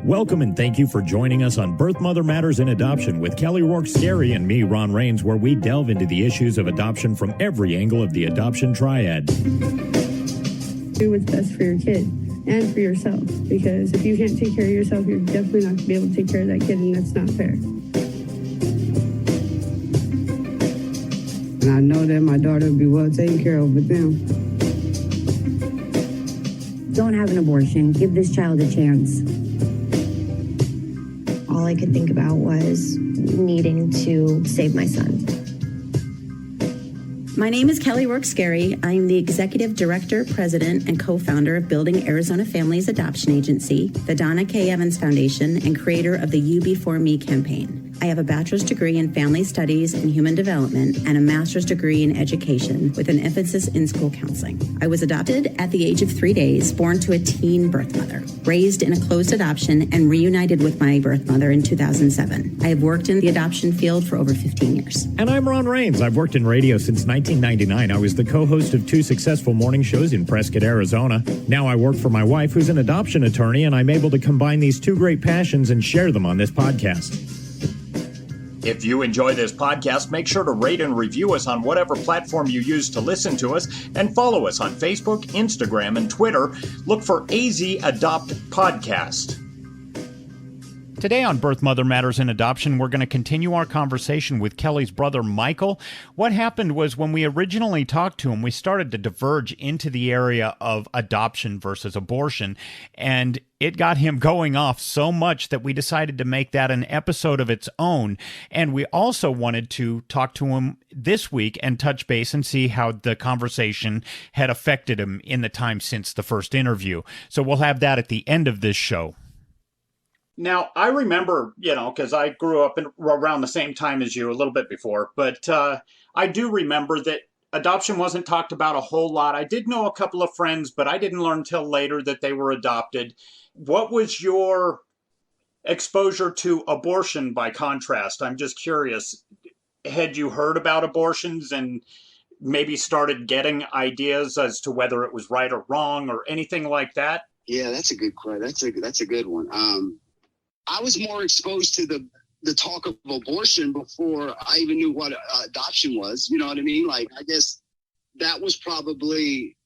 Welcome and thank you for joining us on Birth Mother Matters in Adoption with Kelly Rourke-Scary and me, Ron Rains, where we delve into the issues of adoption from every angle of the adoption triad. Do what's best for your kid and for yourself, because if you can't take care of yourself, you're definitely not going to be able to take care of that kid, and that's not fair. And I know that my daughter will be well taken care of with them. Don't have an abortion. Give this child a chance. All I could think about was needing to save my son. My name is Kelly Rourke-Scary. I'm the Executive Director, President, and co-founder of Building Arizona Families Adoption Agency, the Donna K. Evans Foundation, and creator of the You Before Me campaign. I have a bachelor's degree in family studies and human development and a master's degree in education with an emphasis in school counseling. I was adopted at the age of 3 days, born to a teen birth mother, raised in a closed adoption, and reunited with my birth mother in 2007. I have worked in the adoption field for over 15 years. And I'm Ron Rains. I've worked in radio since 1999. I was the co-host of 2 successful morning shows in Prescott, Arizona. Now I work for my wife, who's an adoption attorney, and I'm able to combine these 2 great passions and share them on this podcast. If you enjoy this podcast, make sure to rate and review us on whatever platform you use to listen to us, and follow us on Facebook, Instagram, and Twitter. Look for AZ Adopt Podcast. Today on Birth Mother Matters in Adoption, we're going to continue our conversation with Kelly's brother, Michael. What happened was when we originally talked to him, we started to diverge into the area of adoption versus abortion, and it got him going off so much that we decided to make that an episode of its own. And we also wanted to talk to him this week and touch base and see how the conversation had affected him in the time since the first interview. So we'll have that at the end of this show. Now, I remember, because I grew up around the same time as you, a little bit before, but I do remember that adoption wasn't talked about a whole lot. I did know a couple of friends, but I didn't learn till later that they were adopted. What was your exposure to abortion by contrast? I'm just curious. Had you heard about abortions and maybe started getting ideas as to whether it was right or wrong or anything like that? Yeah, that's a good question. That's a good one. I was more exposed to the talk of abortion before I even knew what adoption was. You know what I mean? Like, I guess that was probably,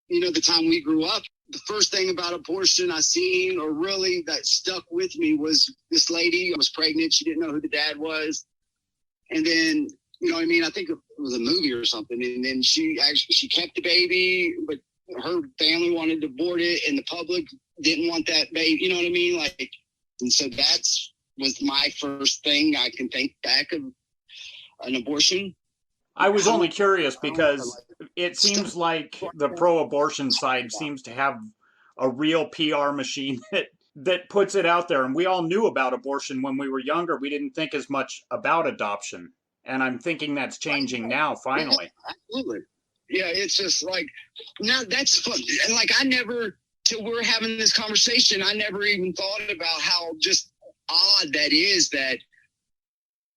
the time we grew up. The first thing about abortion I seen, or really that stuck with me, was this lady was pregnant. She didn't know who the dad was. And then, I think it was a movie or something. And then she kept the baby, but her family wanted to abort it, and the public didn't want that baby. You know what I mean? And so was my first thing I can think back of an abortion. I was only curious because it seems like the pro-abortion side seems to have a real PR machine that puts it out there. And we all knew about abortion when we were younger. We didn't think as much about adoption. And I'm thinking that's changing now, finally. Yeah, absolutely. Yeah, it's just like, now that's fun. And till we're having this conversation, I never even thought about how just odd that is, that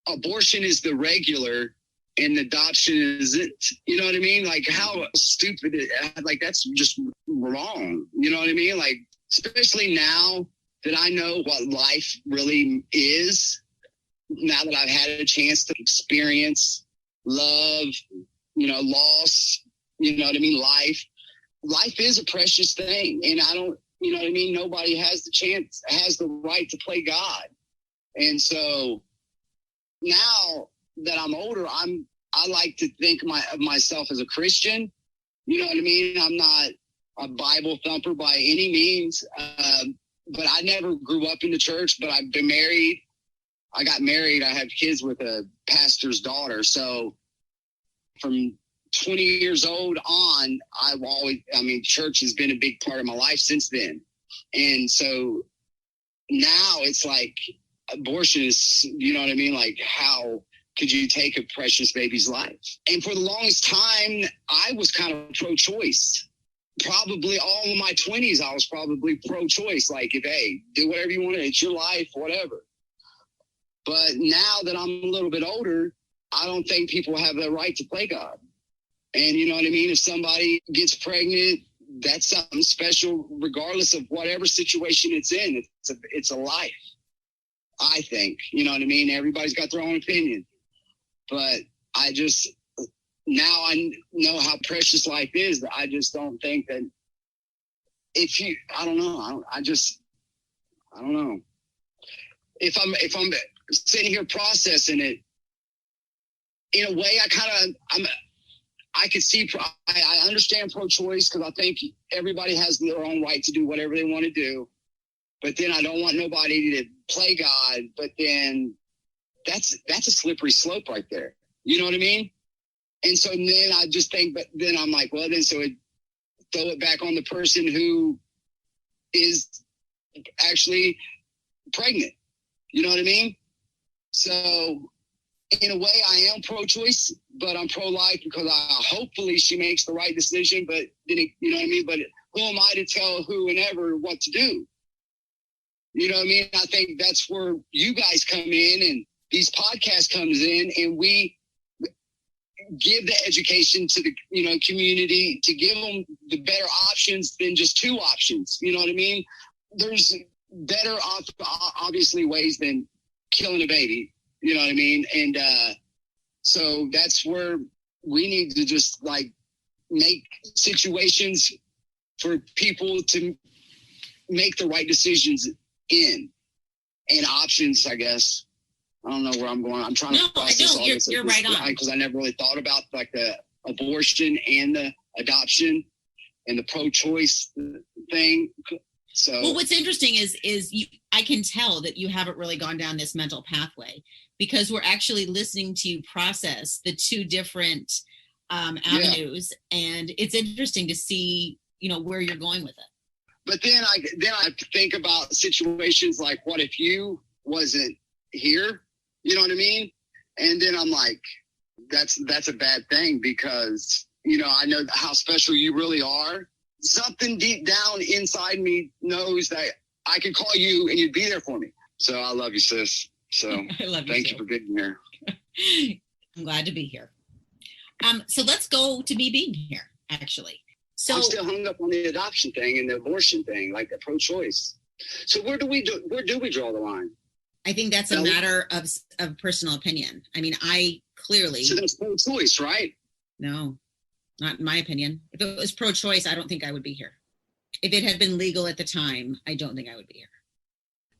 abortion is the regular and adoption isn't. You know what I mean? Like, how stupid that's just wrong. You know what I mean? Like, especially now that I know what life really is, now that I've had a chance to experience love, loss, you know what I mean? Life is a precious thing. And I don't, you know what I mean? Nobody has the right to play God. And so now that I'm older, I like to think of myself as a Christian. You know what I mean? I'm not a Bible thumper by any means. But I never grew up in the church, but I've been married. I got married. I have kids with a pastor's daughter. So from 20 years old on, church has been a big part of my life since then. And so now it's like abortion is, you know what I mean? Like, how could you take a precious baby's life? And for the longest time, I was kind of pro-choice. Probably all of my 20s, I was probably pro-choice. Like, hey, do whatever you want. It's your life, whatever. But now that I'm a little bit older, I don't think people have the right to play God. And you know what I mean? If somebody gets pregnant, that's something special, regardless of whatever situation it's in. It's a life, I think. You know what I mean? Everybody's got their own opinion. But now I know how precious life is. That I just don't think that I don't know. I don't know. If I'm sitting here processing it, in a way, I could see, I understand pro-choice, because I think everybody has their own right to do whatever they want to do. But then I don't want nobody to play God. But then that's a slippery slope right there. You know what I mean? And so then I just think, but then I'm like, well, then so throw it back on the person who is actually pregnant. You know what I mean? So in a way, I am pro-choice, but I'm pro-life, because hopefully she makes the right decision. But then, you know what I mean? But who am I to tell who and ever what to do? You know what I mean? I think that's where you guys come in, and these podcasts comes in, and we give the education to the community, to give them the better options than just two options. You know what I mean? There's better, obviously, ways than killing a baby. You know what I mean? And so that's where we need to just make situations for people to make the right decisions in, and options, I guess. I don't know where I'm going. I'm trying to process all this. You're right on. Because I never really thought about the abortion and the adoption and the pro-choice thing. So, well, what's interesting is I can tell that you haven't really gone down this mental pathway, because we're actually listening to you process the two different avenues, and it's interesting to see where you're going with it. But then I think about situations like, what if you wasn't here? You know what I mean? And then I'm like, that's a bad thing, because I know how special you really are. Something deep down inside me knows that I could call you and you'd be there for me. So I love you, sis. So I love you thank too. you for being here. I'm glad to be here. So let's go to me being here, actually. So I'm still hung up on the adoption thing and the abortion thing, like the pro-choice. So where do we draw the line? I think that's a matter of personal opinion. I mean, I clearly. So that's pro-choice, right? No, not in my opinion. If it was pro-choice, I don't think I would be here. If it had been legal at the time, I don't think I would be here.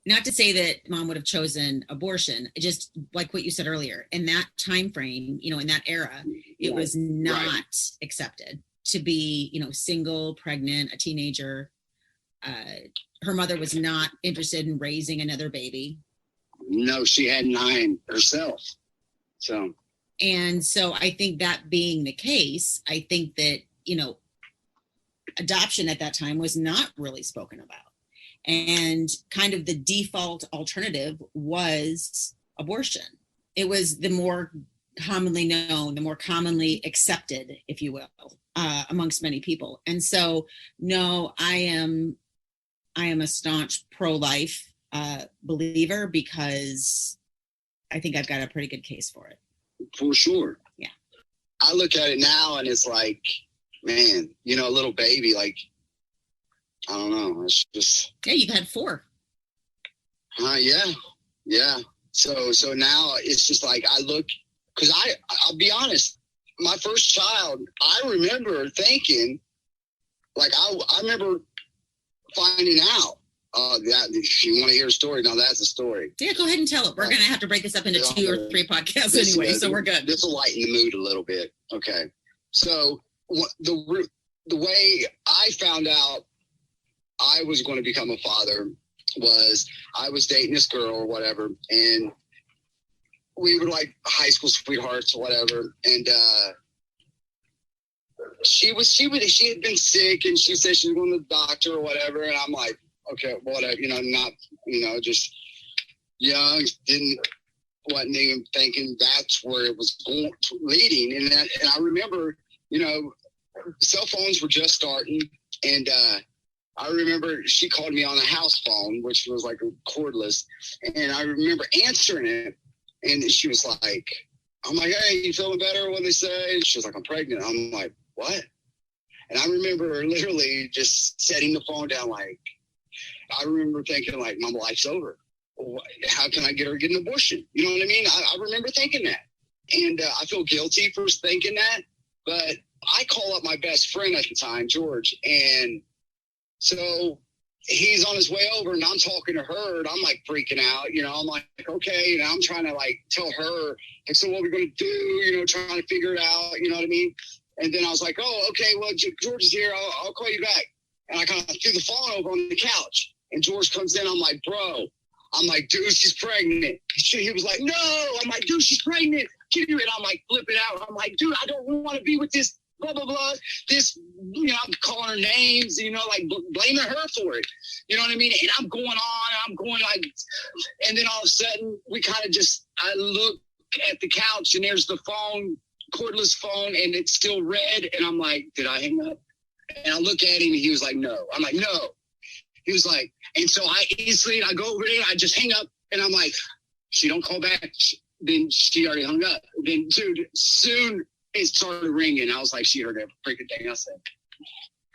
Not to say that mom would have chosen abortion, just like what you said earlier, in that time frame, in that era, it was not accepted to be, single, pregnant, a teenager. Her mother was not interested in raising another baby. No, she had 9 herself. And so I think that being the case, I think that, adoption at that time was not really spoken about. And kind of the default alternative was abortion. It was the more commonly known, the more commonly accepted, if you will, amongst many people. And so, no, I am a staunch pro-life believer, because I think I've got a pretty good case for it. For sure. Yeah. I look at it now and it's like, man, a little baby, like, I don't know. It's just. Yeah, you've had 4. Yeah. So now it's just like, I look, because I'll be honest, my first child, I remember thinking, like, I remember finding out. That if you want to hear a story, now that's a story. Yeah, go ahead and tell it. We're going to have to break this up into 2 or 3 podcasts anyway, so we're good. This will lighten the mood a little bit. Okay. So the way I found out I was going to become a father was I was dating this girl or whatever, and we were like high school sweethearts or whatever, and she had been sick, and she said she was going to the doctor or whatever, and I'm like, okay, whatever, just young, wasn't even thinking that's where it was leading. And I remember, cell phones were just starting, and I remember she called me on the house phone, which was like a cordless, and I remember answering it, and she was like, I'm like, hey, you feeling better? What they say? She was like, I'm pregnant. I'm like, what? And I remember literally just setting the phone down. Like, I remember thinking, like, my life's over. How can I get her to get an abortion? You know what I mean? I remember thinking that. And I feel guilty for thinking that. But I call up my best friend at the time, George. And so he's on his way over and I'm talking to her and I'm like freaking out. You know, I'm like, okay. And I'm trying to like tell her, like, so what we're going to do, you know, trying to figure it out. You know what I mean? And then I was like, oh, okay, well, George is here. I'll call you back. And I kind of threw the phone over on the couch. And George comes in. I'm like, bro. I'm like, dude, she's pregnant. He was like, no. I'm like, dude, she's pregnant. And I'm like flipping out. I'm like, dude, I don't want to be with this blah, blah, blah. This, you know, I'm calling her names, you know, like blaming her for it. You know what I mean? And I'm going on. I'm going like, and then all of a sudden we kind of just, I look at the couch and there's the phone, cordless phone, and it's still red. And I'm like, did I hang up? And I look at him and he was like, no. I'm like, no. He was like, and so I go over there, I just hang up and I'm like, she don't call back. Then she already hung up. Then, dude, soon it started ringing. I was like, she heard every freaking thing I said.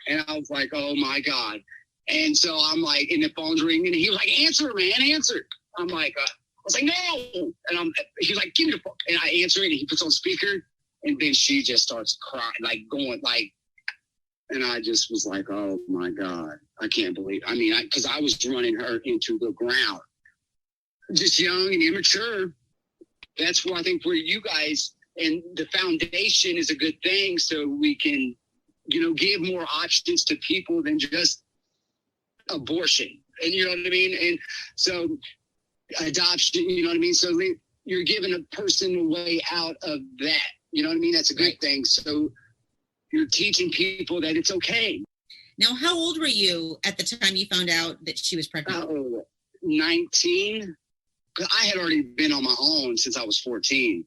And I was like, oh my God. And so I'm like, and the phone's ringing and he was like, answer, man, answer. I'm like, I was like, no. And he's like, give me the phone. And I answer it and he puts on speaker and then she just starts crying, like going like, and I just was like, oh my God, I can't believe. I mean, because I was running her into the ground, just young and immature. That's where I think for you guys and the foundation is a good thing, so we can, you know, give more options to people than just abortion. And you know what I mean? And so adoption, you know what I mean? So you're giving a person a way out of that. You know what I mean? That's a good thing. So you're teaching people that it's okay. Now, how old were you at the time you found out that she was pregnant? 19. I had already been on my own since I was 14.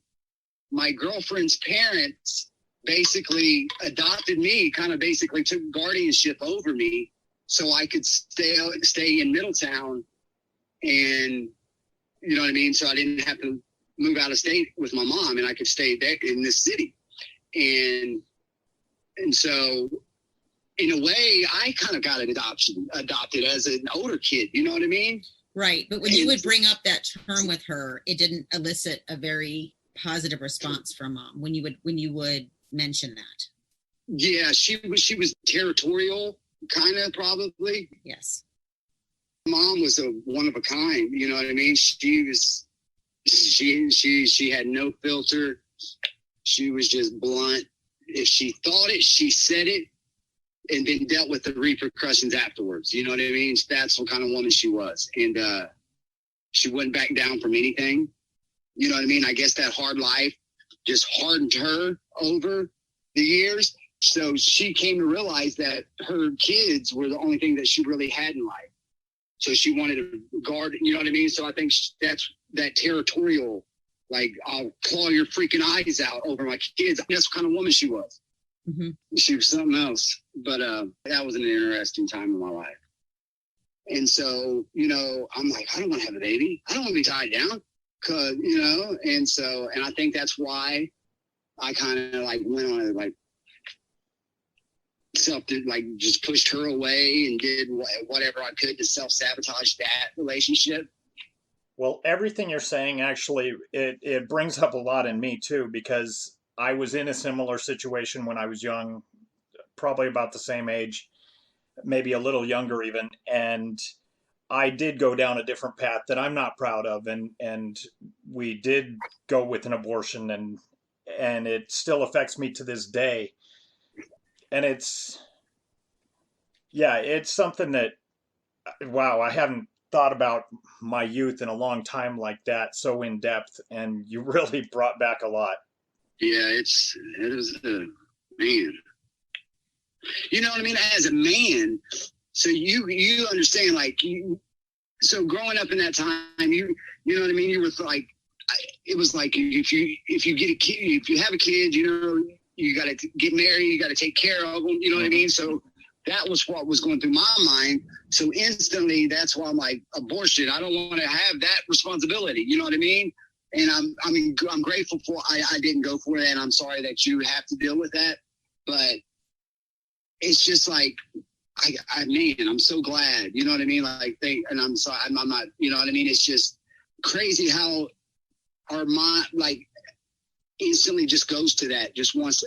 My girlfriend's parents basically adopted me, kind of basically took guardianship over me so I could stay in Middletown. And, you know what I mean? So I didn't have to move out of state with my mom and I could stay there in this city. And so, in a way, I kind of got adopted as an older kid. You know what I mean? Right. But when you would bring up that term with her, it didn't elicit a very positive response from mom when you would mention that. Yeah, she was territorial, kind of probably. Yes. Mom was a one of a kind. You know what I mean? She had no filter. She was just blunt. If she thought it, she said it, and then dealt with the repercussions afterwards. You know what I mean? That's what kind of woman she was. And she wouldn't back down from anything. You know what I mean? I guess that hard life just hardened her over the years. So she came to realize that her kids were the only thing that she really had in life. So she wanted to guard, you know what I mean? So I think that's that territorial, like, I'll claw your freaking eyes out over my kids. That's what kind of woman she was. Mm-hmm. She was something else. But that was an interesting time in my life. And so, you know, I'm like, I don't want to have a baby. I don't want to be tied down. Cause, you know, and I think that's why I kind of like went on a like just pushed her away and did whatever I could to self-sabotage that relationship. Well, everything you're saying, actually, it brings up a lot in me, too, because I was in a similar situation when I was young, probably about the same age, maybe a little younger even. And I did go down a different path that I'm not proud of. And we did go with an abortion, and it still affects me to this day. And it's something that, wow, I haven't thought about my youth in a long time like that, so in depth, and you really brought back a lot. Yeah, it is man. You know what I mean? As a man, so you understand, like, so growing up in that time, you know what I mean? You were like, it was like if you get a kid, if you have a kid, you know, you got to get married, you got to take care of them. You know what I mean? So that was what was going through my mind. So instantly, that's why I'm like, abortion. I don't want to have that responsibility. You know what I mean? And I'm grateful for I didn't go for it, and I'm sorry that you have to deal with that. But it's just like, man, I'm so glad, you know what I mean? Like and I'm sorry, I'm not, you know what I mean? It's just crazy how our mind, like, instantly just goes to that, just wants,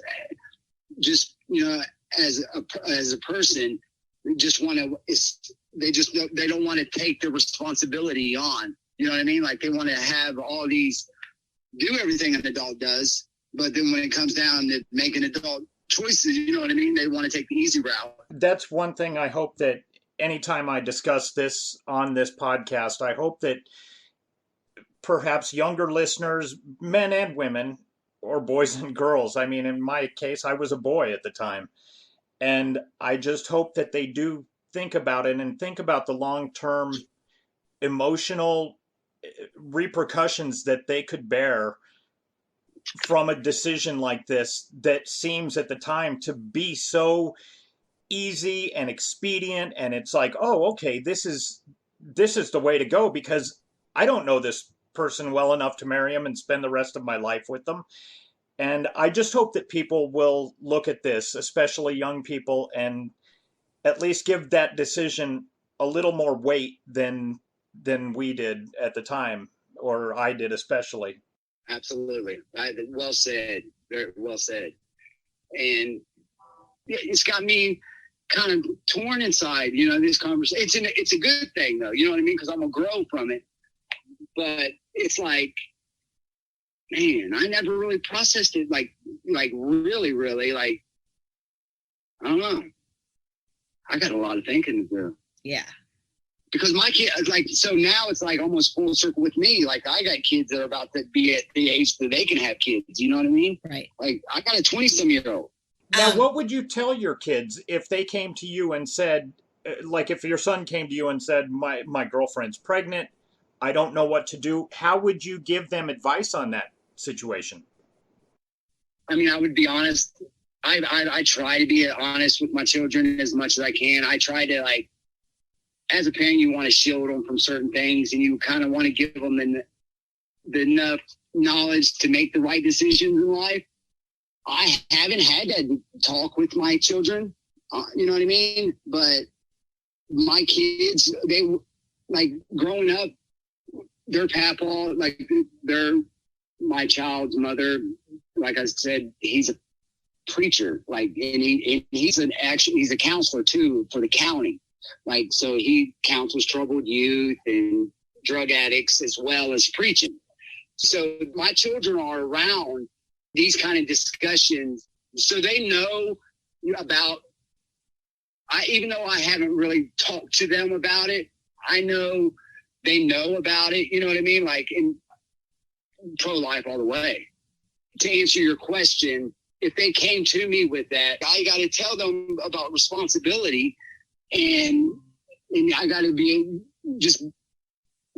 just, you know, as a person, just want to, they don't want to take the responsibility on, you know what I mean? Like they want to have all these, do everything an adult does, but then when it comes down to making adult choices, you know what I mean? They want to take the easy route. That's one thing I hope that anytime I discuss this on this podcast, I hope that perhaps younger listeners, men and women, or boys and girls. I mean, in my case, I was a boy at the time. And I just hope that they do think about it and think about the long-term emotional repercussions that they could bear from a decision like this that seems at the time to be so easy and expedient. And it's like, oh, okay, this is the way to go because I don't know this person well enough to marry him and spend the rest of my life with them. And I just hope that people will look at this, especially young people, and at least give that decision a little more weight than we did at the time, or I did especially. Absolutely. Well said. Very well said. And it's got me kind of torn inside, you know, this conversation. It's a good thing, though, you know what I mean? Because I'm going to grow from it. But it's like, man, I never really processed it like really, like, I don't know. I got a lot of thinking to do. Yeah. Because my kid, like, so now it's like almost full circle with me. Like, I got kids that are about to be at the age that they can have kids. You know what I mean? Right. Like, I got a 20-some-year-old. Now, what would you tell your kids if they came to you and said, like, if your son came to you and said, my girlfriend's pregnant, I don't know what to do. How would you give them advice on that situation? I mean, I would be honest. I try to be honest with my children as much as I can. I try to, like, as a parent, you want to shield them from certain things, and you kind of want to give them the enough knowledge to make the right decisions in life. I haven't had that talk with my children, you know what I mean? But my kids, they, like, growing up, their papa, like, they're my child's mother. Like I said, he's a preacher, like, and he's a counselor too for the county. Like, so he counsels troubled youth and drug addicts as well as preaching. So my children are around these kind of discussions, so they know about, even though I haven't really talked to them about it, I know they know about it. You know what I mean? Like, in pro-life all the way. To answer your question, if they came to me with that, I got to tell them about responsibility, and I got to be just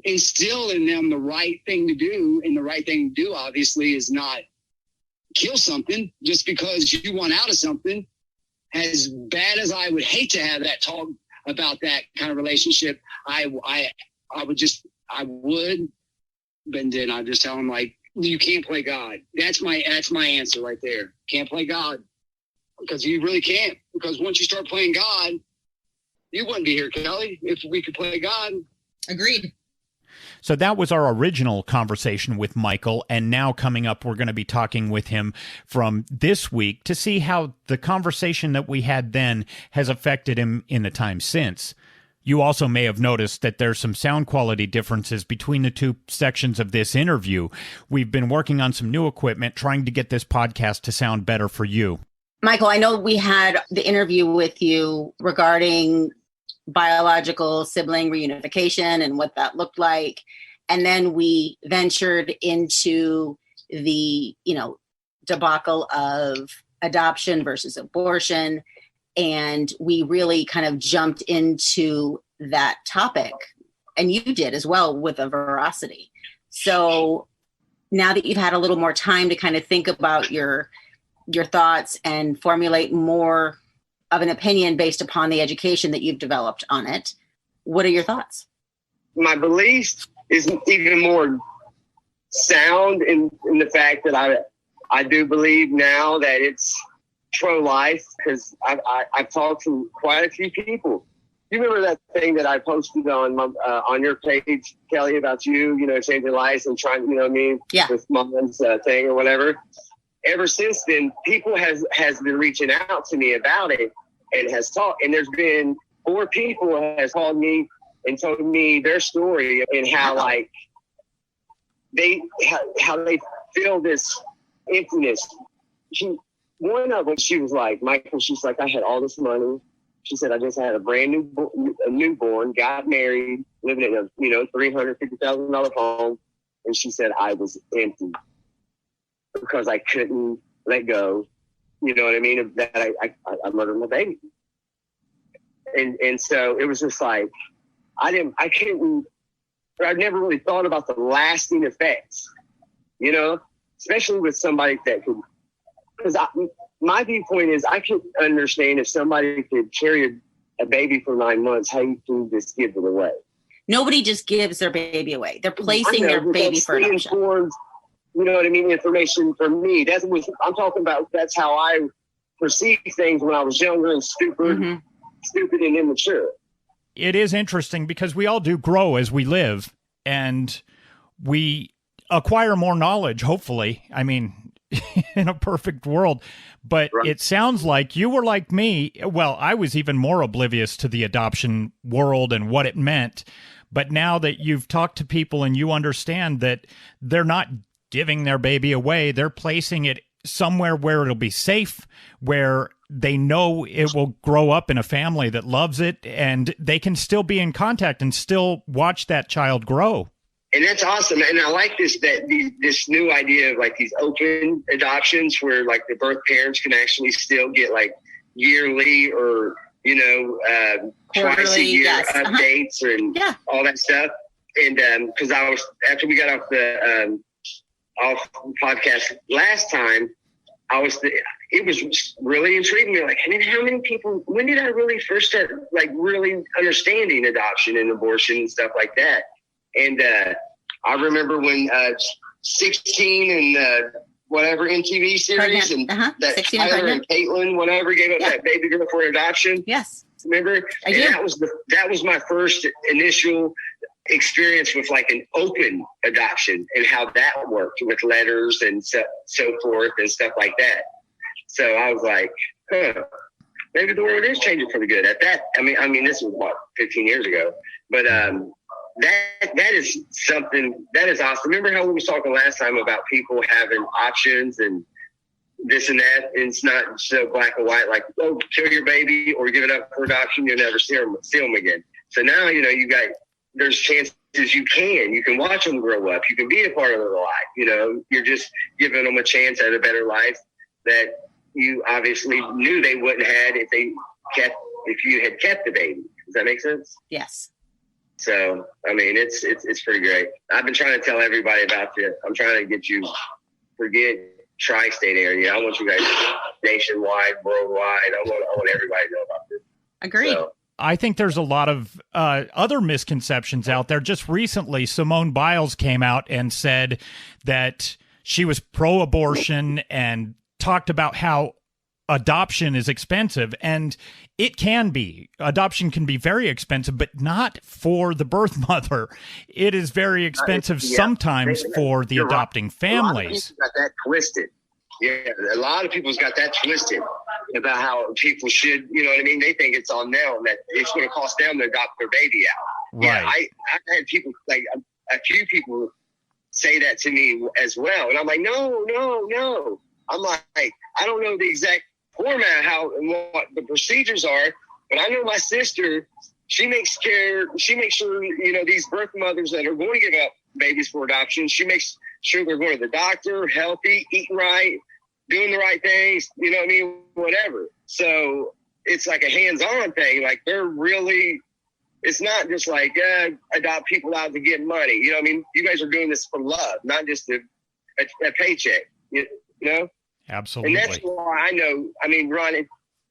instill in them the right thing to do. And the right thing to do, obviously, is not kill something just because you want out of something. As bad as I would hate to have that talk about that kind of relationship, I would, but then I just tell them, like, you can't play God. That's my answer right there. Can't play God, because you really can't. Because once you start playing God, you wouldn't be here, Kelly, if we could play God. Agreed. So that was our original conversation with Michael, and now coming up, we're going to be talking with him from this week to see how the conversation that we had then has affected him in the time since. You also may have noticed that there's some sound quality differences between the two sections of this interview. We've been working on some new equipment, trying to get this podcast to sound better for you. Michael, I know we had the interview with you regarding biological sibling reunification and what that looked like. And then we ventured into the, debacle of adoption versus abortion. And we really kind of jumped into that topic. And you did as well with a veracity. So now that you've had a little more time to kind of think about your thoughts and formulate more of an opinion based upon the education that you've developed on it, what are your thoughts? My belief is even more sound in the fact that I do believe now that it's pro-life because I've talked to quite a few people. You remember that thing that I posted on your page, Kelly, about you changing lives and trying, Yeah. with Mom's thing or whatever. Ever since then, people has been reaching out to me about it and has talked. And there's been 4 people who has called me and told me their story and how like how they feel this emptiness. One of them, she was like, Michael, she's like, I had all this money. She said, I just had a brand new newborn, got married, living in a, $350,000 home. And she said, I was empty because I couldn't let go. You know what I mean? That I murdered my baby. And so it was just like, I never really thought about the lasting effects, especially with somebody that could, because my viewpoint is I could understand if somebody could carry a baby for 9 months, how you can just give it away. Nobody just gives their baby away. They're placing their baby for adoption. Informed, you know what I mean? Information for me. That's what I'm talking about. That's how I perceived things when I was younger and stupid and immature. It is interesting because we all do grow as we live and we acquire more knowledge, hopefully. I mean, in a perfect world. But It sounds like you were like me. Well, I was even more oblivious to the adoption world and what it meant. But now that you've talked to people and you understand that they're not giving their baby away, they're placing it somewhere where it'll be safe, where they know it will grow up in a family that loves it, and they can still be in contact and still watch that child grow. And that's awesome. And I like this new idea of like these open adoptions where like the birth parents can actually still get like yearly or, twice a year updates and all that stuff. And because after we got off the podcast last time, it was really intriguing me. Like, how many people, when did I really first start like really understanding adoption and abortion and stuff like that? And I remember when 16 and whatever MTV series and that Tyler and Caitlin, whatever, gave up that baby girl for adoption. Yes. Remember? That was my first initial experience with like an open adoption and how that worked with letters and so forth and stuff like that. So I was like, maybe the world is changing for the good at that. I mean, this was what, 15 years ago, but that is something that is awesome. Remember how we was talking last time about people having options and this and that, and it's not so black and white, like, oh, kill your baby or give it up for adoption, you'll never see them again. So now, there's chances you can watch them grow up. You can be a part of their life. You're just giving them a chance at a better life that you obviously knew they wouldn't have if you had kept the baby. Does that make sense? Yes. So, I mean, it's pretty great. I've been trying to tell everybody about this. I'm trying to get you, forget tri-state area. I want you guys nationwide, worldwide. I want everybody to know about this. Agreed. So, I think there's a lot of other misconceptions out there. Just recently, Simone Biles came out and said that she was pro-abortion and talked about how adoption is expensive, and it can be. Adoption can be very expensive, but not for the birth mother. It is very expensive sometimes for the adopting families. A lot of people got that twisted. Yeah, a lot of people's got that twisted about how people should, you know what I mean? They think it's on them, that it's going to cost them to adopt their baby out. Right. Yeah, I had people, like a few people say that to me as well. And I'm like, no. I'm like, I don't know the exact format, how and what the procedures are, but I know my sister, she makes sure, these birth mothers that are going to give up babies for adoption, she makes sure they're going to the doctor, healthy, eating right, doing the right things, you know what I mean? Whatever. So it's like a hands-on thing. Like they're really, it's not just like adopt people out to get money. You know what I mean? You guys are doing this for love, not just a paycheck, you know? Absolutely. And that's why I know, I mean, Ron,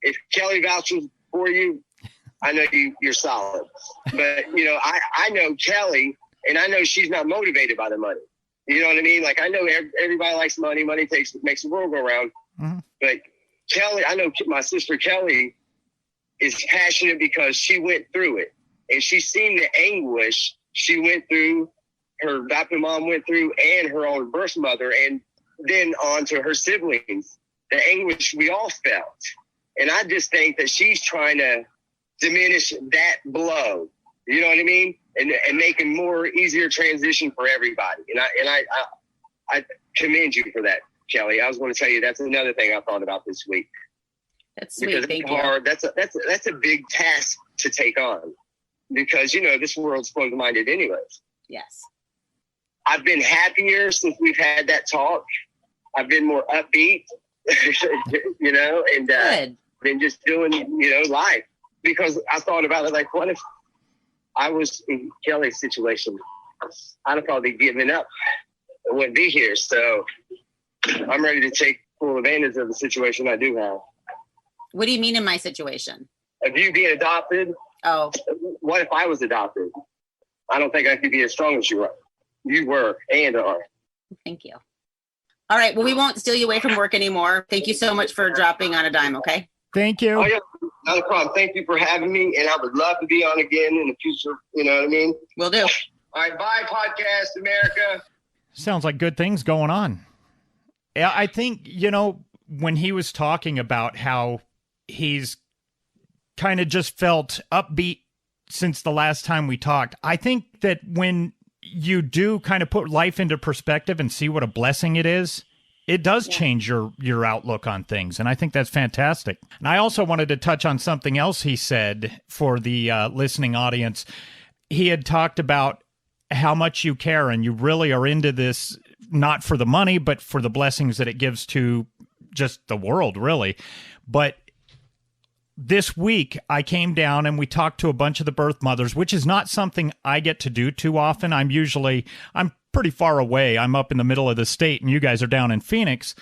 if Kelly vouches for you, I know you're solid. But, I know Kelly, and I know she's not motivated by the money. You know what I mean? Like, I know everybody likes money. Money makes the world go round. Mm-hmm. But Kelly, I know my sister Kelly is passionate because she went through it, and she's seen the anguish she went through, her adopted mom went through, and her own birth mother, and then on to her siblings, the anguish we all felt. And I just think that she's trying to diminish that blow, you know what I mean? And make a more easier transition for everybody. And I commend you for that, Kelly. I was going to tell you, that's another thing I thought about this week. That's sweet. Because Thank it's hard. That's a big task to take on, because, you know, this world's closed-minded anyways. Yes. I've been happier since we've had that talk. I've been more upbeat, you know, and been just doing, you know, life. Because I thought about it, like, what if I was in Kelly's situation? I'd have probably given up. I wouldn't be here. So I'm ready to take full advantage of the situation I do have. What do you mean in my situation? Of you being adopted? Oh. What if I was adopted? I don't think I could be as strong as you were. You were and are. Thank you. All right. Well, we won't steal you away from work anymore. Thank you so much for dropping on a dime, okay? Thank you. Oh, yeah, not a problem. Thank you for having me, and I would love to be on again in the future. You know what I mean? Will do. All right, bye, Podcast America. Sounds like good things going on. Yeah, I think, you know, when he was talking about how he's kind of just felt upbeat since the last time we talked, I think that when you do kind of put life into perspective and see what a blessing it is, it does change your outlook on things. And I think that's fantastic. And I also wanted to touch on something else he said for the listening audience. He had talked about how much you care and you really are into this, not for the money, but for the blessings that it gives to just the world, really. But this week, I came down and we talked to a bunch of the birth mothers, which is not something I get to do too often. I'm pretty far away. I'm up in the middle of the state and you guys are down in Phoenix.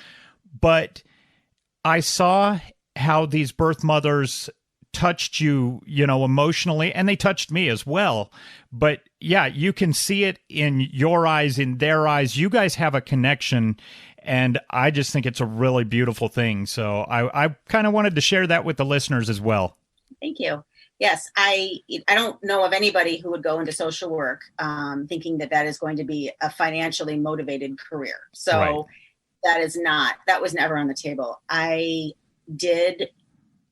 But I saw how these birth mothers touched you, you know, emotionally, and they touched me as well. But yeah, you can see it in your eyes, in their eyes. You guys have a connection, and I just think it's a really beautiful thing. So I kind of wanted to share that with the listeners as well. Thank you. Yes, I don't know of anybody who would go into social work thinking that is going to be a financially motivated career. So that was never on the table. I did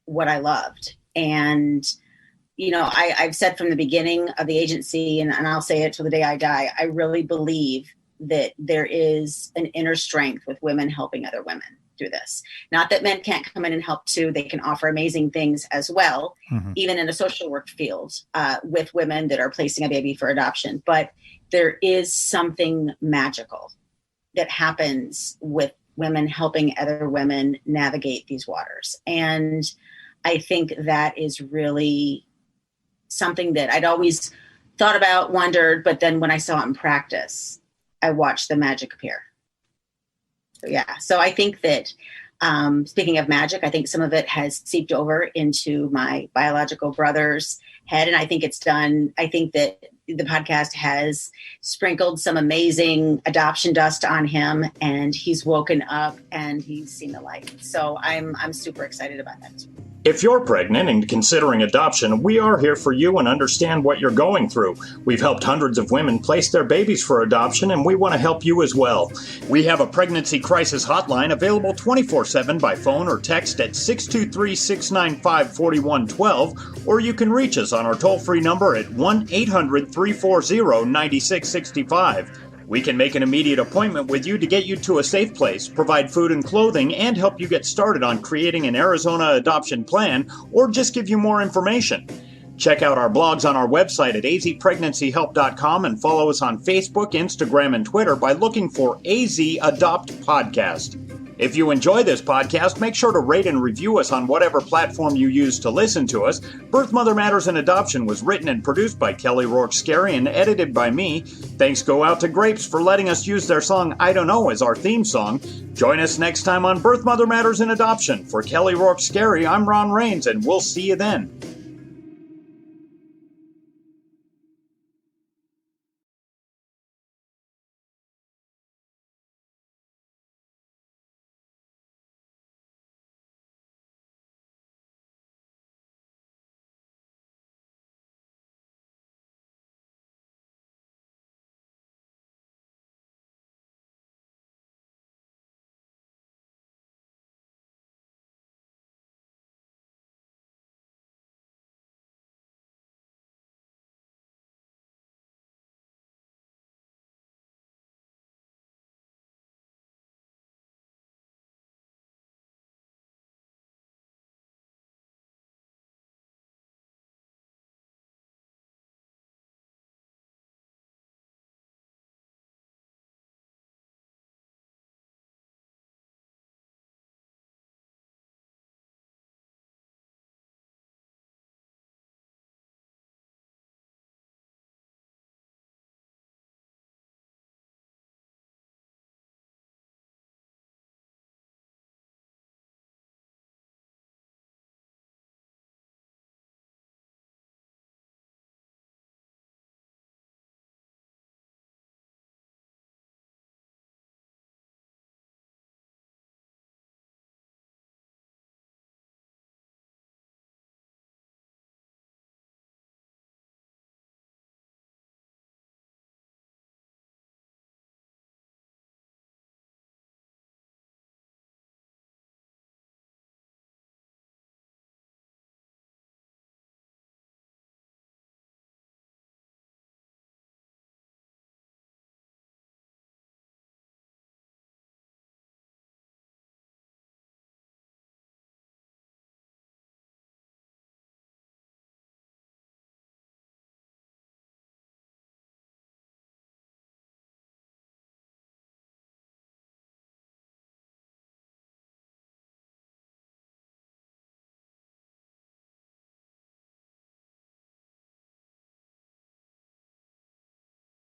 what I loved. And, you know, I've said from the beginning of the agency, and I'll say it till the day I die, I really believe that there is an inner strength with women helping other women through this. Not that men can't come in and help too. They can offer amazing things as well, even in a social work field with women that are placing a baby for adoption. But there is something magical that happens with women helping other women navigate these waters. And I think that is really something that I'd always thought about, wondered, but then when I saw it in practice, I watched the magic appear. So, yeah. So I think that speaking of magic, I think some of it has seeped over into my biological brother's head. And I think it's done. I think that the podcast has sprinkled some amazing adoption dust on him, and he's woken up and he's seen the light. So I'm super excited about that. If you're pregnant and considering adoption, we are here for you and understand what you're going through. We've helped hundreds of women place their babies for adoption, and we want to help you as well. We have a pregnancy crisis hotline available 24/7 by phone or text at 623-695-4112, or you can reach us on our toll-free number at 1-800-340-9665. We can make an immediate appointment with you to get you to a safe place, provide food and clothing, and help you get started on creating an Arizona adoption plan, or just give you more information. Check out our blogs on our website at azpregnancyhelp.com and follow us on Facebook, Instagram, and Twitter by looking for AZ Adopt Podcast. If you enjoy this podcast, make sure to rate and review us on whatever platform you use to listen to us. Birth, Mother Matters, and Adoption was written and produced by Kelly Rourke-Scary and edited by me. Thanks go out to Grapes for letting us use their song I Don't Know as our theme song. Join us next time on Birth, Mother Matters, and Adoption. For Kelly Rourke-Scary, I'm Ron Rains, and we'll see you then.